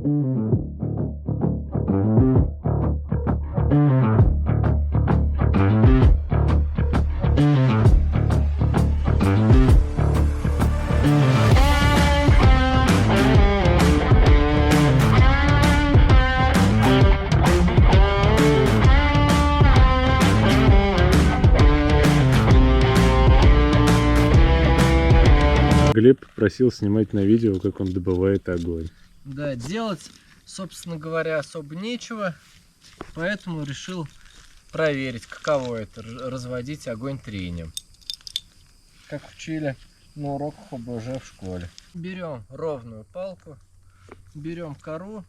Глеб просил снимать на видео, как он добывает огонь. Да, делать, собственно говоря, особо нечего, поэтому решил проверить, каково это разводить огонь трением. Как учили на уроках ОБЖ в школе. Берем ровную палку, берем кору,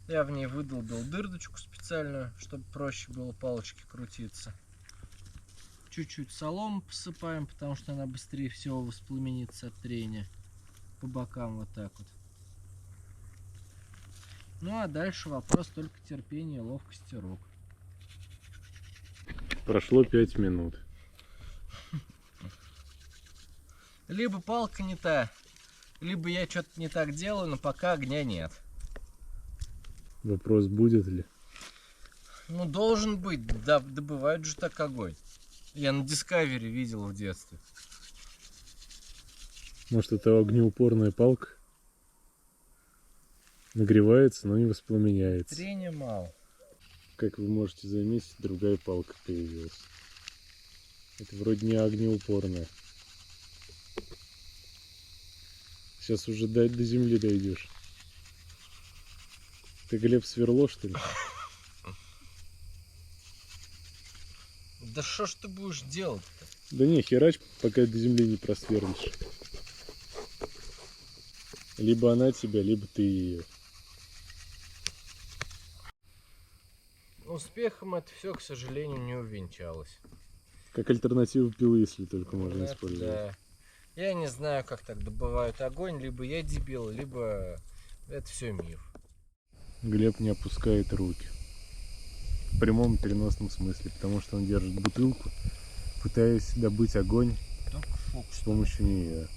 я в ней выдолбил дырочку специальную, чтобы проще было палочке крутиться. Чуть-чуть солому посыпаем, потому что она быстрее всего воспламенится от трения. По бокам вот так вот. Ну а дальше вопрос только терпения и ловкости рук. Прошло 5 минут. Либо палка не та, либо я что-то не так делаю, но пока огня нет. Вопрос, будет ли? Ну должен быть, да, добывают же так огонь. Я на Discovery видел в детстве. Может, это огнеупорная палка? Нагревается, но не воспламеняется. Трения мало. Как вы можете заметить, другая палка появилась. Это вроде не огнеупорная. Сейчас уже до земли дойдешь. Ты, Глеб, сверло, что ли? Да что ж ты будешь делать-то? Да не, херач, пока до земли не просверлишь. Либо она тебя, либо ты ее. Успехом это все, к сожалению, не увенчалось. Как альтернатива пилы, если только можно Это использовать. да. Я не знаю, как так добывают огонь. Либо я дебил, либо это все миф. Глеб не опускает руки. В прямом и переносном смысле, потому что он держит бутылку, пытаясь добыть огонь с помощью нее.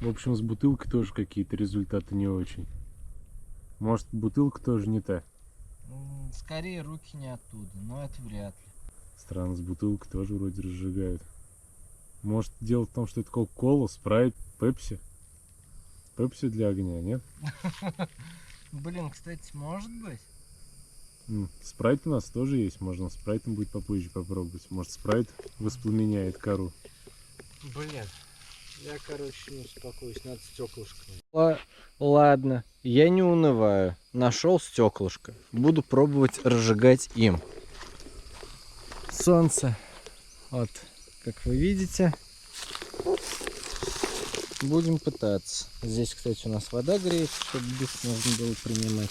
В общем, с бутылкой тоже какие-то результаты не очень. Может, бутылка тоже не та? Скорее руки не оттуда, но это вряд ли. Странно, с бутылкой тоже вроде разжигают. Может, дело в том, что это кока-кола, спрайт, пепси? Пепси для огня, нет? Блин, кстати, может быть. Спрайт у нас тоже есть, можно спрайтом будет попозже попробовать. Может, спрайт воспламеняет кору. Блин, я, короче, не успокоюсь, надо стеклышко. Ладно, я не унываю. Нашел стеклышко. Буду пробовать разжигать им. Солнце, вот, как вы видите. Будем пытаться. Здесь, кстати, у нас вода греется, чтобы быстро можно было принимать.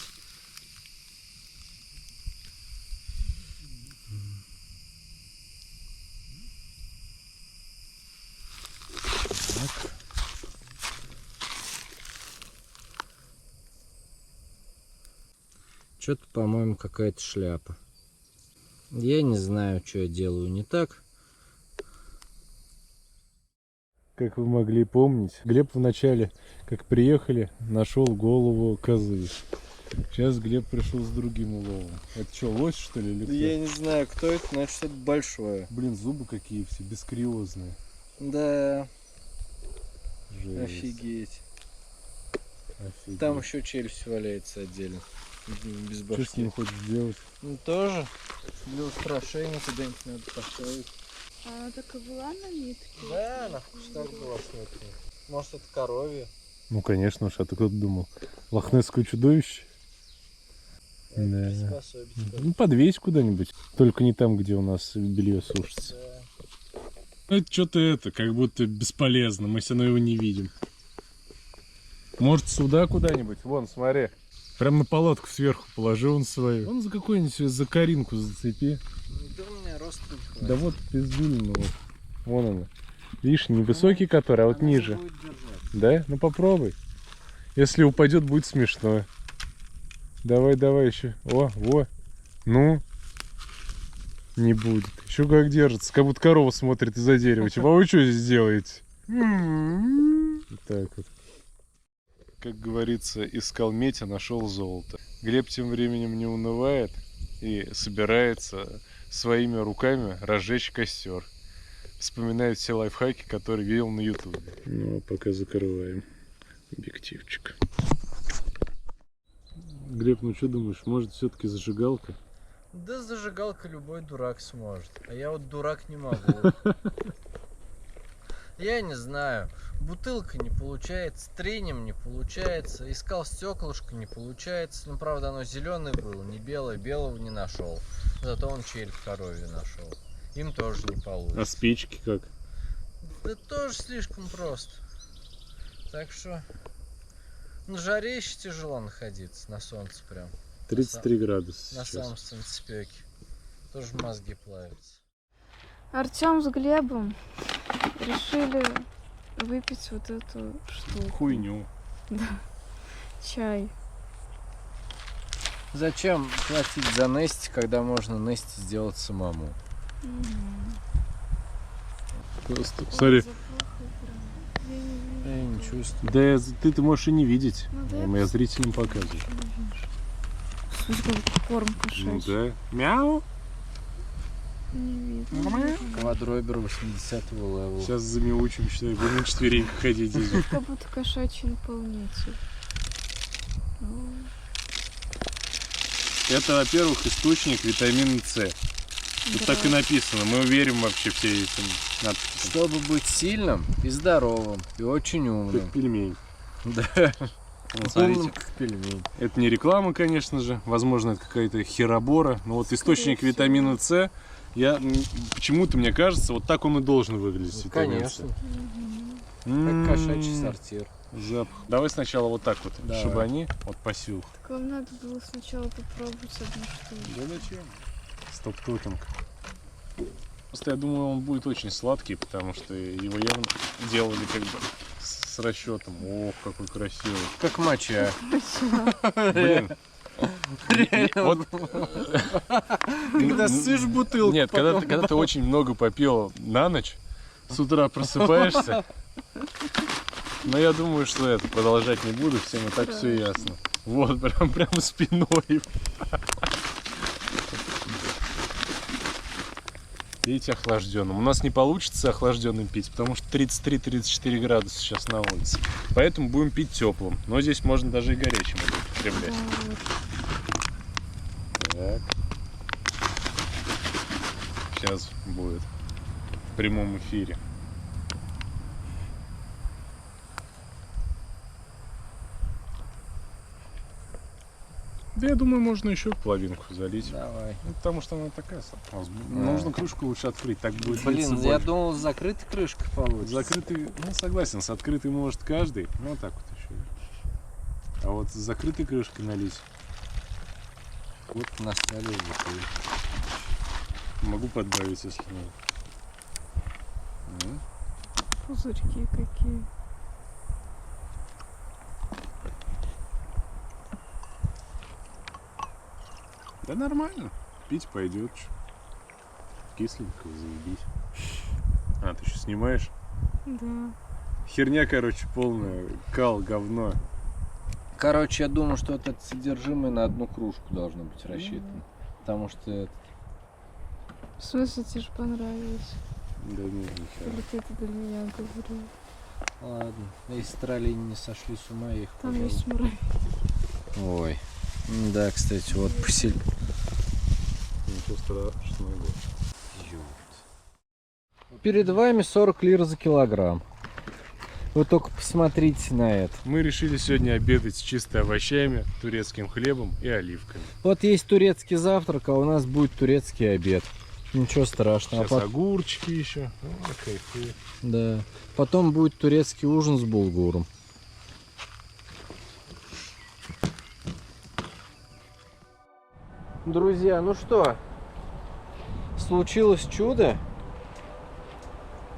Так. Что-то, по-моему, какая-то шляпа. Я не знаю, что я делаю не так. Как вы могли помнить, Глеб вначале, как приехали, нашел голову козы. Сейчас Глеб пришел с другим уловом. Это что, лось, что ли? Или кто? Я не знаю, кто это, но это что-то большое. Блин, зубы какие все, бескриозные. Да. Жесть. Офигеть. Офигеть. Там еще челюсть валяется отдельно. Без башки. Что с ним хочешь делать? Ну тоже. Для устрашения куда-нибудь надо поставить. А она так и была на нитке? Да, на вкус так была смотри. Может это коровье? Ну конечно уж, а ты кто думал? Лохнесское чудовище? Да. Приспособить. Ну подвесь куда-нибудь. Только не там, где у нас белье сушится. Да. Ну это что-то это, как будто бесполезно, мы все равно его не видим. Может сюда куда-нибудь? Вон, смотри. Прям на палатку сверху положи он свою. Вон за какую-нибудь за коринку зацепи. Да у меня рост не хватит. Да вот пиздулина вот. Вон она. Видишь, не высокий который, а вот Она ниже. будет держать. Да? Ну попробуй. Если упадет, будет смешно. Давай, давай еще. О, во. Ну. Не будет. Еще как держится. Как будто корова смотрит из-за дерева. Типа, а вы что здесь делаете? Вот так вот. как говорится, искал медь, а нашел золото. Глеб тем временем не унывает и собирается своими руками разжечь костер. Вспоминает все лайфхаки, которые видел на ютубе. Ну, а пока закрываем объективчик. Глеб, ну что думаешь, может все-таки зажигалка? Да зажигалка любой дурак сможет. А я вот дурак не могу. Я не знаю. Бутылка не получается, тренем не получается. Искал стеклышко, не получается. Ну, правда, оно зеленое было, не белое. Белого не нашел. Зато он челюсть коровью нашел. Им тоже не получится. А спички как? Да тоже слишком просто. Так что на жаре еще тяжело находиться, на солнце прям. 33 градуса На сейчас. самом солнцепеке. Тоже мозги плавятся. Артем с Глебом решили выпить вот эту штуку. Хуйню. Чай. Зачем платить за Нести, когда можно Нести сделать самому? Просто, смотри. Я не чувствую. Да ты можешь и не видеть. Ну, да, Я зрителям показываю. Корм Ну кошачий. да. Мяу. Не видно. Квадробер 80-го левела. Сейчас замяучим, считай, будем на четвереньках ходить здесь. Как будто кошачий наполнитель. Это, во-первых, источник витамина С. Тут так и написано. Мы верим вообще все этим надписям. Чтобы быть сильным и здоровым, и очень умным. Как пельмень. Да. Вот Умным, смотрите. как пельмень. Это не реклама, конечно же. Возможно, это какая-то херобора. Но вот источник всего. витамина С, почему-то, мне кажется, вот так он и должен выглядеть. витамин С. Конечно. Как кошачий сортир. Запах. Давай сначала вот так вот, Давай. чтобы они вот по силу. Так вам надо было сначала попробовать одну штуку. Да зачем? Стоп-токинг. Просто я думаю, он будет очень сладкий, потому что его явно делали как бы с расчетом. Ох, какой красивый. Как моча. Блин. Вот, Когда ссышь бутылку. нет, когда ты очень много попил на ночь, с утра просыпаешься. Но я думаю, что это продолжать не буду, всем и так все ясно. Вот, прям спиной. Пейте охлажденным. У нас не получится охлажденным пить, потому что 33-34 градуса сейчас на улице. Поэтому будем пить теплым. Но здесь можно даже и горячим это употреблять. Так. Сейчас будет в прямом эфире. Да я думаю, можно еще половинку залить. Давай. Ну, потому что она такая. Нужно крышку лучше открыть, так будет Блин, литься я больше. думал, с закрытой крышкой получится. Закрытый, ну согласен, с открытой может каждый. Ну вот так вот еще. А вот с закрытой крышкой налить. Вот насняли бутыль. Могу подбавить, если надо. Ну. Пузырьки какие. Да нормально. Пить пойдет. Кисленько, заебись. А, ты еще снимаешь? Да. Херня, короче, полная. Кал, говно. Короче, я думаю, что вот это содержимое на одну кружку должно быть рассчитано. Потому что это... В смысле, тебе же понравилось? Да нет, нихера. Или ты это для меня говорил? Ладно, если троллейни не сошли с ума, я их Там пожалуй. есть муравей. Ой. Да, кстати, вот посель... Ничего страшного. Перед вами 40 лир за килограмм. Вы только посмотрите на это. Мы решили сегодня обедать с чисто овощами, турецким хлебом и оливками. Вот есть турецкий завтрак, а у нас будет турецкий обед. Ничего страшного. Сейчас огурчики еще. О, кайфует. Да. Потом будет турецкий ужин с булгуром. Друзья, ну что? Случилось чудо.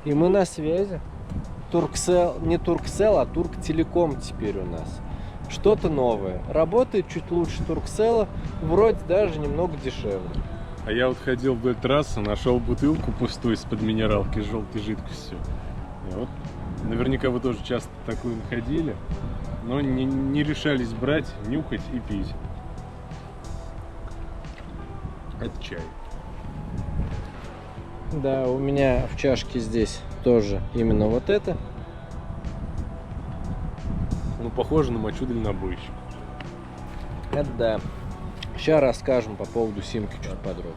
И мы на связи. Турксел, не Турксел, а Турктелеком теперь у нас. Что-то новое. Работает чуть лучше Турксела, вроде даже немного дешевле. А я вот ходил вдоль трассы, нашел бутылку пустую из-под минералки с желтой жидкостью. И вот, наверняка вы тоже часто такую находили. но не решались брать, нюхать и пить. Это чай. Да, у меня в чашке здесь тоже именно вот это. Ну, похоже на мочу дальнобойщика. Это да. Сейчас расскажем по поводу симки чуть подробнее.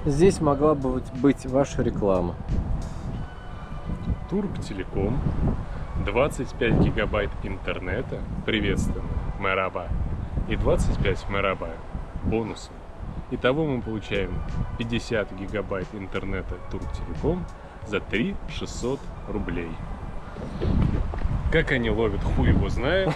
Здесь могла бы быть ваша реклама. Турктелеком, 25 гигабайт интернета, приветственно, мэраба, и 25 мэраба бонусом. Итого мы получаем 50 гигабайт интернета Турктелеком за 3 600 рублей. Как они ловят, хуй его знает.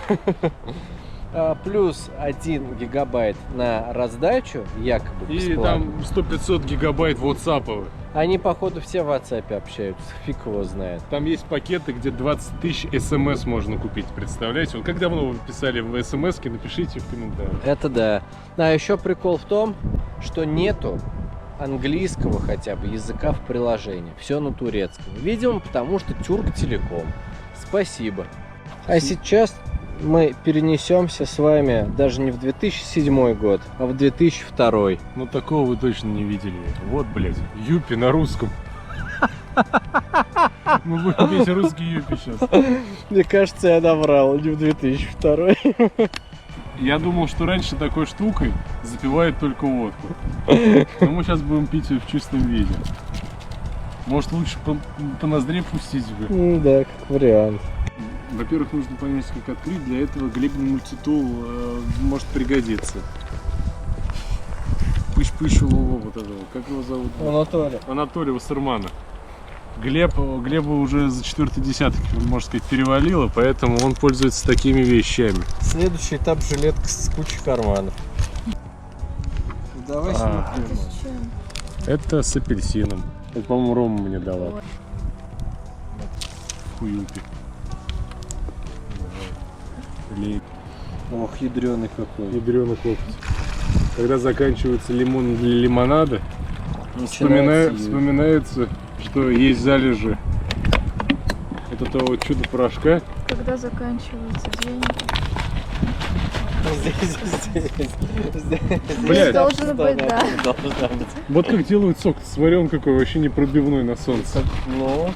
Плюс 1 гигабайт на раздачу, якобы И бесплатно. там 100-500 гигабайт WhatsApp. Они, походу, все в WhatsApp общаются. Фиг его знает. Там есть пакеты, где 20 тысяч смс можно купить, представляете? Вот как давно вы писали в смс-ке, напишите в комментариях. Это да. А еще прикол в том, что нету английского хотя бы языка в приложении. Все на турецком. Видимо, потому что Турктелеком. Спасибо. А сейчас мы перенесемся с вами даже не в 2007 год, а в 2002. Ну такого вы точно не видели. Вот, блядь, Юпи на русском. Мы будем петь русский Юпи сейчас. Мне кажется, я наврал, не в 2002. Я думал, что раньше такой штукой запивают только водку. Но мы сейчас будем пить ее в чистом виде. Может, лучше по ноздре пустить бы? Да, как вариант. Во-первых, нужно понять, как открыть. Для этого глебный мультитул может пригодиться. Пыщ-пыщ улова вот этого. Как его зовут? Анатолий. Анатолий Вассермана. Глебу уже за 4-й десяток, можно сказать, перевалило, поэтому он пользуется такими вещами. Следующий этап — жилетка с кучей карманов. Давай смотрим. Это с чем? Это с апельсином. Это, по-моему, Рома мне дала. Хуюпи. Лей. Ох, ядреный какой. Ядрёный коготь. Когда заканчивается лимон для лимонада, вспоминается, что есть залежи этого чудо-порошка. Когда заканчиваются деньги. Блядь. Должен быть, да. Должна быть. Вот как делают сок. Смотри, какой вообще непробивной на солнце. Ну,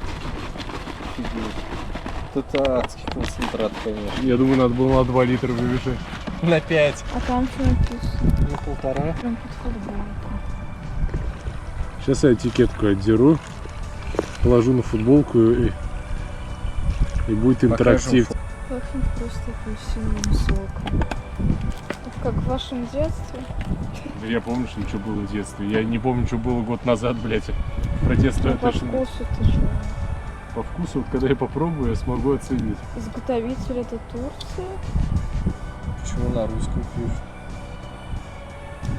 тут адский концентрат, конечно. Я думаю, надо было на 2 литра вывешать. На 5. А там что написано? На 1,5. Прям под футболку. Сейчас я этикетку отдеру, положу на футболку и будет интерактив. Пахнет просто апельсиновым соком. Как в вашем детстве? Да я помню, что ничего было в детстве. Я не помню, что было год назад, блядь. Про детство я Ну, по точно... вкусу ты что? По вкусу, вот когда я попробую, я смогу оценить. Изготовитель это Турция? Почему на русском пишут?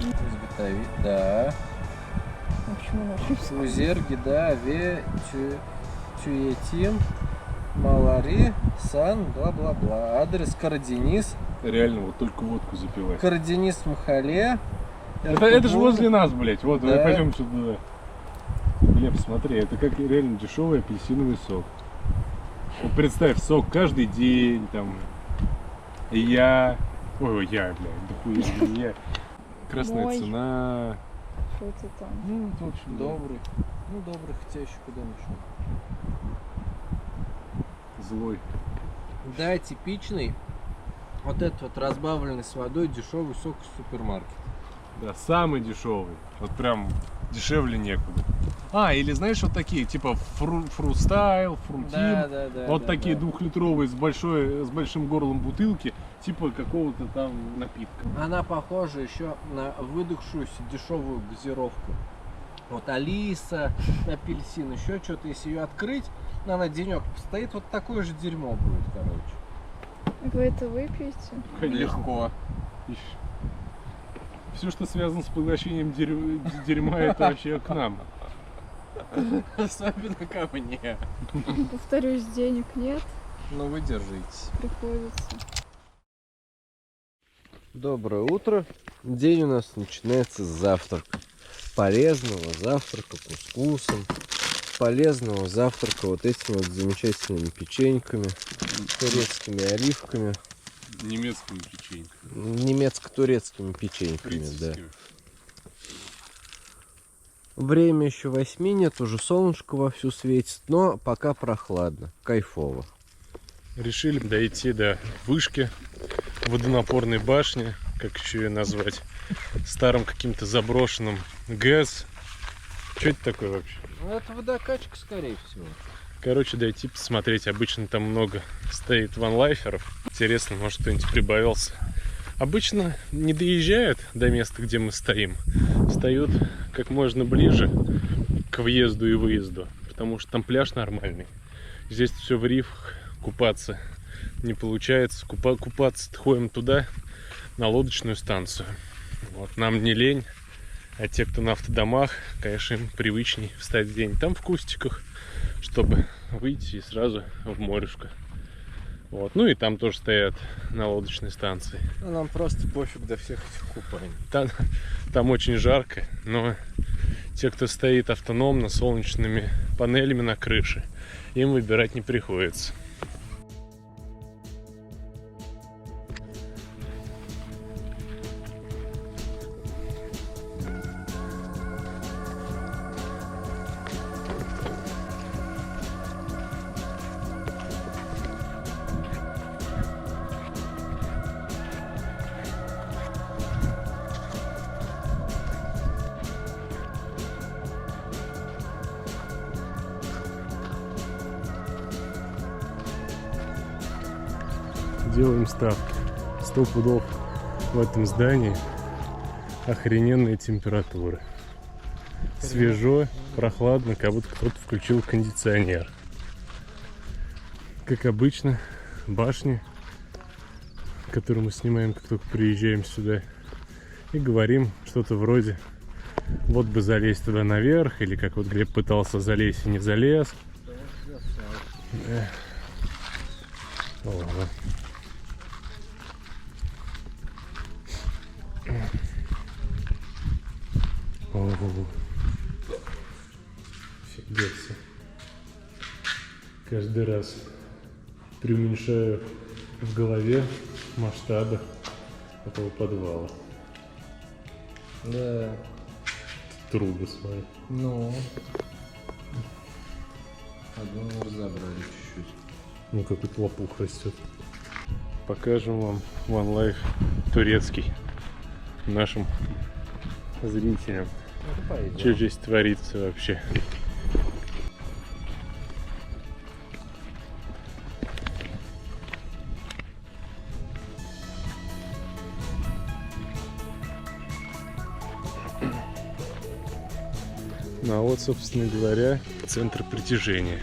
Изготовить, да. А почему на русском? Узерги, да, Тюетим, Малари, Сан, бла-бла-бла. Адрес Карденис. Реально, вот только водку запивать. Карденис Махале. Это же возле нас, блядь. Вот, Да. пойдем туда. Глеб, смотри, это как реально дешевый апельсиновый сок. Вот представь, сок каждый день, там, я, блядь, да хуя, я. Красная Мой. цена. Что это там? Ну, в общем, да. Добрый. Ну, добрый, хотя еще куда нашел. Злой. Да, типичный. Вот этот вот разбавленный с водой дешевый сок из супермаркета. Да, самый дешевый. Вот прям дешевле некуда. Или знаешь, вот такие, типа фрустайл, фрутин. Да. Вот такие 2-литровые с большим горлом бутылки, типа какого-то там напитка. Она похожа еще на выдохшуюся дешевую газировку. Вот Алиса, апельсин, еще что-то. Если ее открыть, она денек постоит, вот такое же дерьмо будет, короче. Вы это выпьете? Легко. Все, что связано с поглощением дерьма, это вообще к нам. Особенно ко мне. Повторюсь, денег нет, Но вы держитесь. приходится. Доброе утро. День у нас начинается с завтрака. Полезного завтрака кускусом. Полезного завтрака вот этими вот замечательными печеньками. турецкими оливками. Немецкими печеньками. Немецко-турецкими печеньками, да. Фрицевскими. Время еще 8, нет, уже солнышко вовсю светит, но пока прохладно, кайфово. Решили дойти до вышки водонапорной башни, как еще ее назвать, старым каким-то заброшенным ГЭС. Что это такое вообще? Ну, это водокачка, скорее всего. Короче, дойти посмотреть. Обычно там много стоит ванлайферов. Интересно, может кто-нибудь прибавился. Обычно не доезжают до места, где мы стоим. Встают как можно ближе к въезду и выезду, потому что там пляж нормальный. Здесь все в рифах, купаться не получается. Купаться ходим туда, на лодочную станцию. Вот, нам не лень. А те, кто на автодомах, конечно, им привычней встать где-нибудь там в кустиках, чтобы выйти и сразу в морюшко. Вот. Ну и там тоже стоят на лодочной станции. Ну, нам просто пофиг до всех этих купаний. Там очень жарко, но те, кто стоит автономно, с солнечными панелями на крыше, им выбирать не приходится. Делаем ставки. 100 пудов в этом здании охрененные температуры. Свежо, прохладно, как будто кто-то включил кондиционер. Как обычно, башни, которую мы снимаем, как только приезжаем сюда, и говорим что-то вроде: вот бы залезть туда наверх, или как вот Глеб пытался залезть и не залез. Ладно. Ого. Офигеть. Каждый раз преуменьшаю в голове масштабы этого подвала. Да. Трубы свои. Ну. Одну мы разобрали чуть-чуть. Ну какой-то лопух растет. Покажем вам OneLife турецкий нашим зрителям. Что здесь творится вообще? Ну а вот, собственно говоря, центр притяжения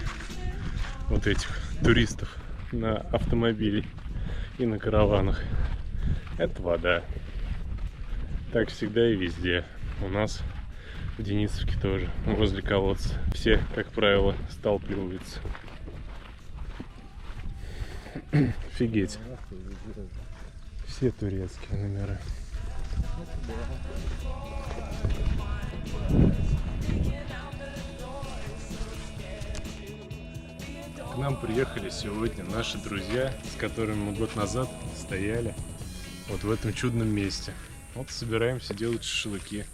вот этих туристов на автомобиле и на караванах. Это вода. Так всегда и везде. У нас в Денисовке тоже, возле колодца. Все, как правило, сталкиваются. Офигеть. Все турецкие номера. К нам приехали сегодня наши друзья, с которыми мы год назад стояли вот в этом чудном месте. Вот собираемся делать шашлыки.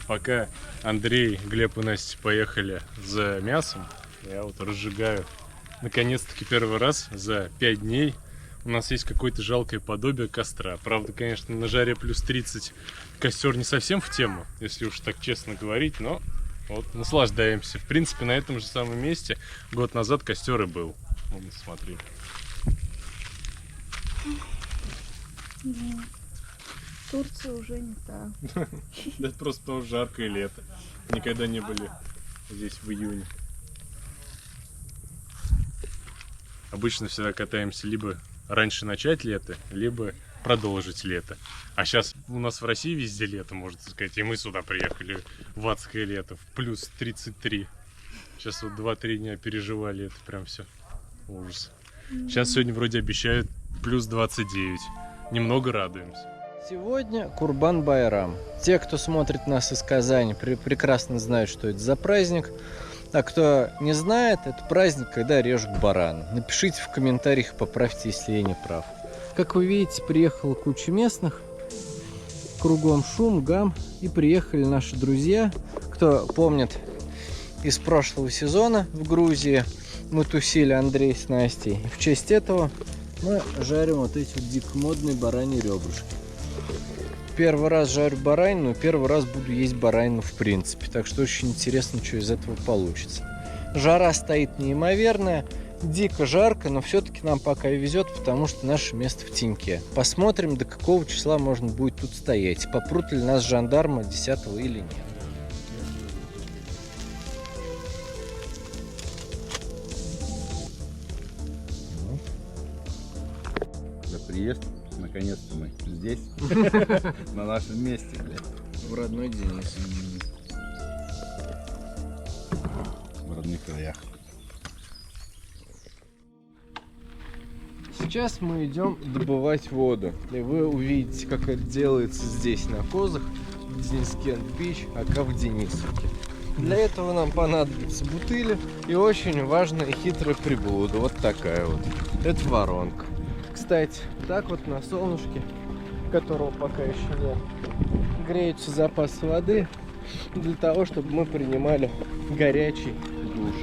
Пока Андрей, Глеб и Настя поехали за мясом, я вот разжигаю. Наконец-таки первый раз за 5 дней у нас есть какое-то жалкое подобие костра. Правда, конечно, на жаре плюс 30 костер не совсем в тему, если уж так честно говорить, но вот наслаждаемся. В принципе, на этом же самом месте год назад костер и был. Вот, смотри. Турция уже не та. Да это просто потому что жаркое лето. Никогда не были здесь в июне. Обычно всегда катаемся либо раньше начать лето, либо продолжить лето. А сейчас у нас в России везде лето, можно сказать. И мы сюда приехали в адское лето, в плюс 33. Сейчас вот 2-3 дня переживали, это прям все ужас. Сейчас сегодня вроде обещают плюс 29. Немного радуемся. Сегодня Курбан-Байрам. Те, кто смотрит нас из Казани, прекрасно знают, что это за праздник. А кто не знает, это праздник, когда режут барана. Напишите в комментариях, поправьте, если я не прав. Как вы видите, приехала куча местных. Кругом шум, гам. И приехали наши друзья. Кто помнит из прошлого сезона в Грузии, мы тусили, Андрей с Настей. И в честь этого мы жарим вот эти вот дико модные бараньи ребрышки. Первый раз жарю баранину, первый раз буду есть баранину в принципе. Так что очень интересно, что из этого получится. Жара стоит неимоверная, дико жарко, но все-таки нам пока и везет, потому что наше место в теньке. Посмотрим, до какого числа можно будет тут стоять. Попрут ли нас жандармы 10-го или нет. За приезд. Наконец-то мы здесь, на нашем месте, блядь. В родной Денис. В родных краях. Сейчас мы идем добывать воду. И вы увидите, как это делается здесь, на Козах, в Денис-Кент-Бич, ака в Денисовке. Для этого нам понадобятся бутыли и очень важная и хитрая приблуда. Вот такая вот. Это воронка. Кстати, так вот на солнышке, которого пока еще нет, греются запасы воды для того, чтобы мы принимали горячий душ.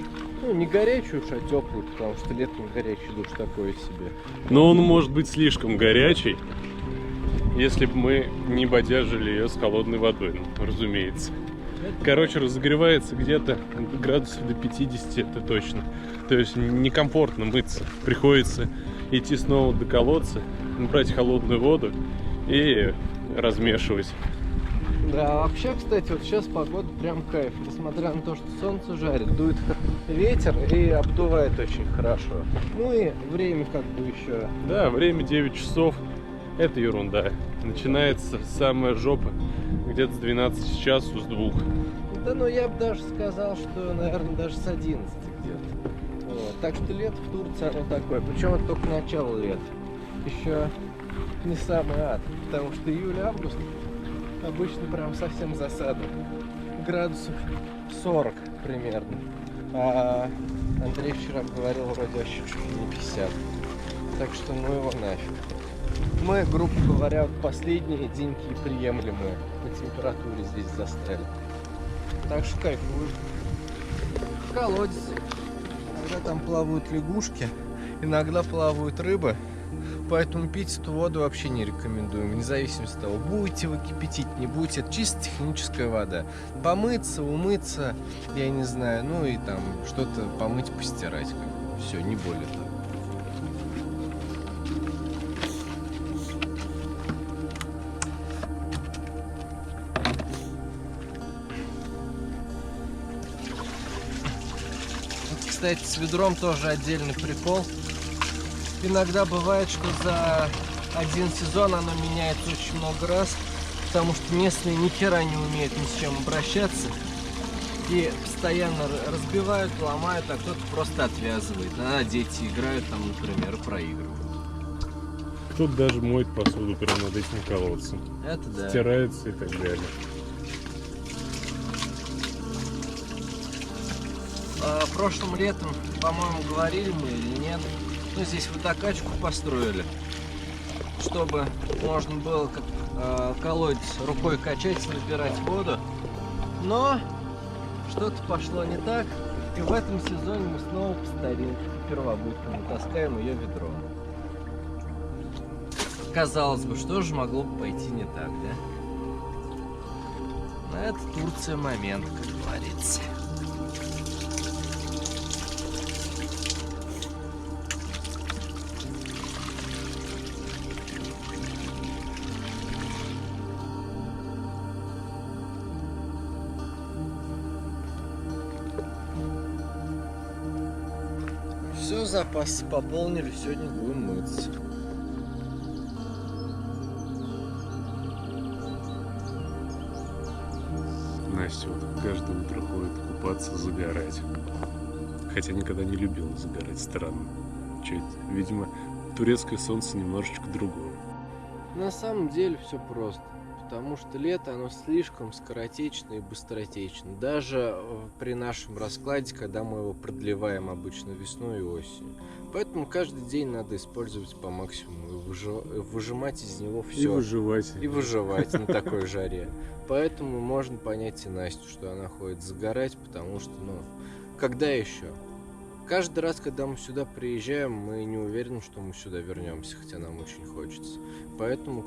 Ну, не горячий уж, а теплый, потому что летом горячий душ такое себе. Но он может быть слишком горячий, если бы мы не бодяжили ее с холодной водой, ну, разумеется. Короче, разогревается где-то градусов до 50, это точно. То есть некомфортно мыться. Приходится идти снова до колодца, брать холодную воду и размешивать. Да, вообще, кстати, вот сейчас погода прям кайф. Несмотря на то, что солнце жарит, дует ветер и обдувает очень хорошо. Ну и время как бы еще. Да, время 9 часов. Это ерунда. Начинается самая жопа где-то с 12 часу, с 2. Да, ну я бы даже сказал, что, наверное, даже с 11 где-то. Вот. Так что лето в Турции оно такое. Причем это только начало лета. Еще не самый ад. Потому что июль-август обычно прям совсем засада. Градусов 40 примерно. А Андрей вчера говорил, вроде вообще чуть ли не 50. Так что ну его нафиг. Мы, грубо говоря, последние деньги приемлемые по температуре здесь застряли. Так что кайфуем. Колодец. Иногда там плавают лягушки, иногда плавают рыбы. Поэтому пить эту воду вообще не рекомендуем. Вне зависимости от того, будете вы кипятить, не будете. Это чисто техническая вода. Помыться, умыться, я не знаю. Ну и там что-то помыть, постирать. Все, не более того. Кстати, с ведром тоже отдельный прикол. Иногда бывает, что за один сезон оно меняется очень много раз, потому что местные ни хера не умеют ни с чем обращаться и постоянно разбивают, ломают, а кто-то просто отвязывает. А дети играют там, например, проигрывают. Кто-то даже моет посуду прямо над этим колодцем. Это да. Стирается и так далее. Прошлым летом, по-моему, говорили мы или нет, ну, здесь водокачку построили, чтобы можно было как колодец рукой качать, набирать воду. Но что-то пошло не так, и в этом сезоне мы снова по старинке, первобытному, таскаем ее ведром. Казалось бы, что же могло бы пойти не так, да? Но это Турция момент, как говорится. Все, запасы пополнили, сегодня будем мыться. Настя вот каждое утро ходит купаться, загорать. Хотя никогда не любила загорать, странно. Че это? Видимо, турецкое солнце немножечко другое. На самом деле все просто. потому что лето, оно слишком скоротечно и быстротечно. Даже при нашем раскладе, когда мы его продлеваем обычно весной и осенью. Поэтому каждый день надо использовать по максимуму и выжимать из него все. И выживать. И выживать на такой жаре. Поэтому можно понять и Настю, что она ходит загорать, потому что, когда еще? Каждый раз, когда мы сюда приезжаем, мы не уверены, что мы сюда вернемся, хотя нам очень хочется. Поэтому,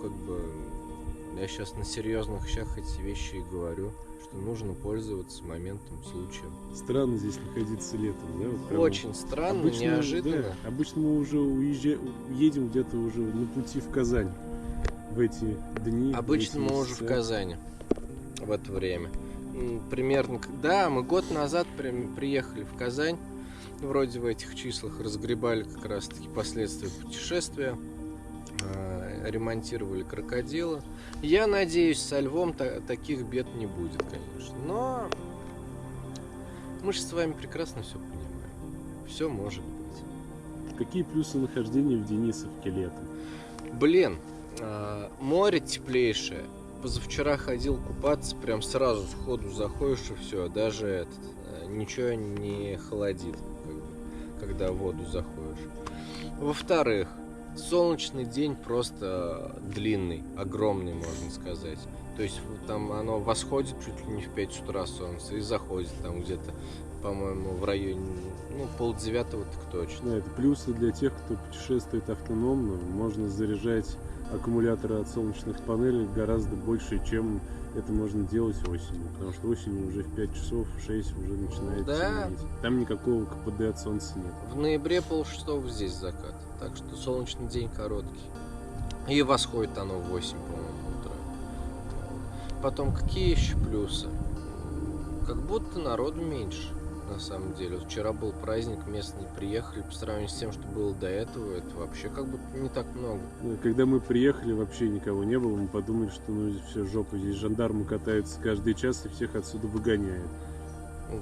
я сейчас на серьезных щах эти вещи и говорю, что нужно пользоваться моментом, случаем. Странно здесь находиться летом, да? Вот прям Очень странно, обычно, неожиданно. Да, обычно мы уже едем где-то уже на пути в Казань в эти дни. Обычно мы уже в Казани в это время. Примерно, да, мы год назад приехали в Казань. Вроде в этих числах разгребали как раз таки последствия путешествия, ремонтировали крокодила. Я надеюсь, со львом таких бед не будет, конечно. Но мы же с вами прекрасно все понимаем. Все может быть. Какие плюсы нахождения в Денисовке летом? Блин, море теплейшее. Позавчера ходил купаться, прям сразу сходу заходишь и все, даже ничего не холодит, когда в воду заходишь. Во-вторых, солнечный день просто длинный, огромный, можно сказать. То есть там оно восходит чуть ли не в 5 утра солнце и заходит там где-то, по-моему, в районе 8:30 так точно. Да, это плюсы для тех, кто путешествует автономно. Можно заряжать аккумуляторы от солнечных панелей гораздо больше, чем это можно делать осенью. Потому что осенью уже в 5 часов, в 6 уже начинает темнеть. Там никакого КПД от солнца нет. В ноябре 5:30 здесь закат. Так что солнечный день короткий. И восходит оно в 8, по-моему, утра. Потом, какие еще плюсы? Как будто народу меньше, на самом деле. Вот вчера был праздник, местные приехали, по сравнению с тем, что было до этого, это вообще как будто не так много. Когда мы приехали, вообще никого не было. Мы подумали, что все жопа. Здесь жандармы катаются каждый час и всех отсюда выгоняют.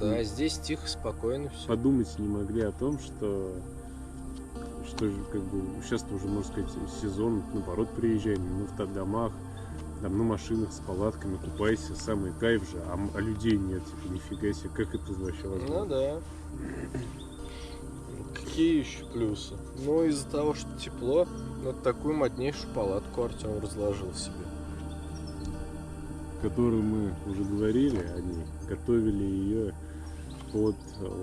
Да, здесь тихо, спокойно все. Подумать не могли о том, что сейчас-то уже, можно сказать, сезон, наоборот, приезжай в автодомах, там, на машинах с палатками, купайся, самый кайф же, а людей нет, нифига себе, как это вообще возможно? Ну да. Какие еще плюсы? Из-за того, что тепло, такую моднейшую палатку Артем разложил себе. Которую мы уже говорили о ней, готовили ее под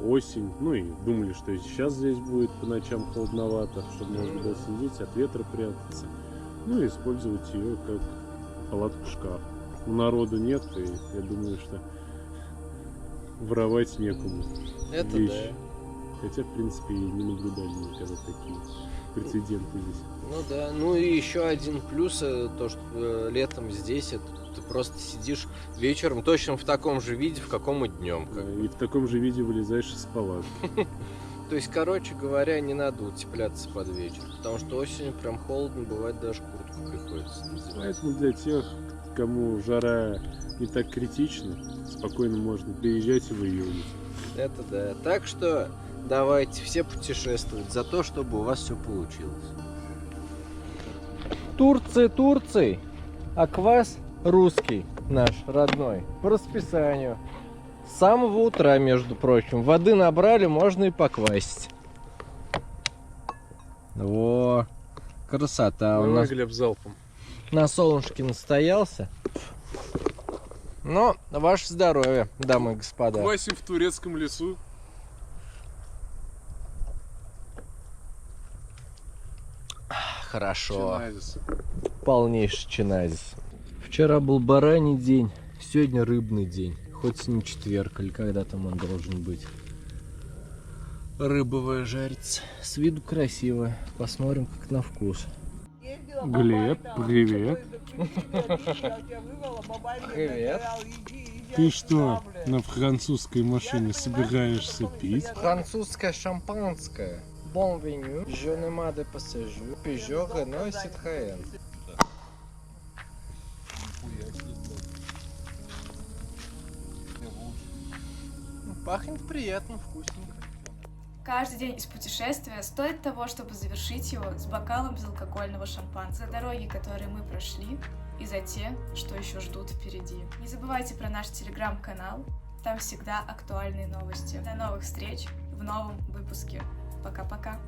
осень, и думали, что сейчас здесь будет по ночам холодновато, чтобы можно было сидеть, от ветра прятаться, и использовать ее как палатку-шкаф. Народу нет, и я думаю, что воровать некому. Это вещи. да. Хотя, в принципе, и не наблюдали никогда такие прецеденты здесь. Да. И еще один плюс, то, что летом здесь ты просто сидишь вечером точно в таком же виде, в каком и днем. И в таком же виде вылезаешь из палатки. То есть, короче говоря, не надо утепляться под вечер, потому что осенью прям холодно, бывает даже куртку приходится надевать. Поэтому для тех, кому жара не так критична, спокойно можно приезжать и в июне. Это да. Так что давайте все путешествовать за то, чтобы у вас все получилось. Турции, а квас русский наш, родной, по расписанию. С самого утра, между прочим. Воды набрали, можно и поквасить. Во, красота. У нас Глеб, залпом. на солнышке настоялся. Но ваше здоровье, дамы и господа. Квасим в турецком лесу. Хорошо. Чиназис. Полнейший чиназис. Вчера был бараний день, сегодня рыбный день. Хоть и не четверг, или когда там он должен быть. Рыбовая жарится. С виду красиво. Посмотрим, как на вкус. Глеб, привет. Привет. Ты что, на французской машине собираешься пить? Французское шампанское. Bienvenue. Je ne m'en de passagers. Peugeot, Renault и Citroën. Пахнет приятно, вкусненько. Каждый день из путешествия стоит того, чтобы завершить его с бокалом безалкогольного шампанского. За дороги, которые мы прошли, и за те, что еще ждут впереди. Не забывайте про наш телеграм-канал, там всегда актуальные новости. До новых встреч в новом выпуске. Пока-пока.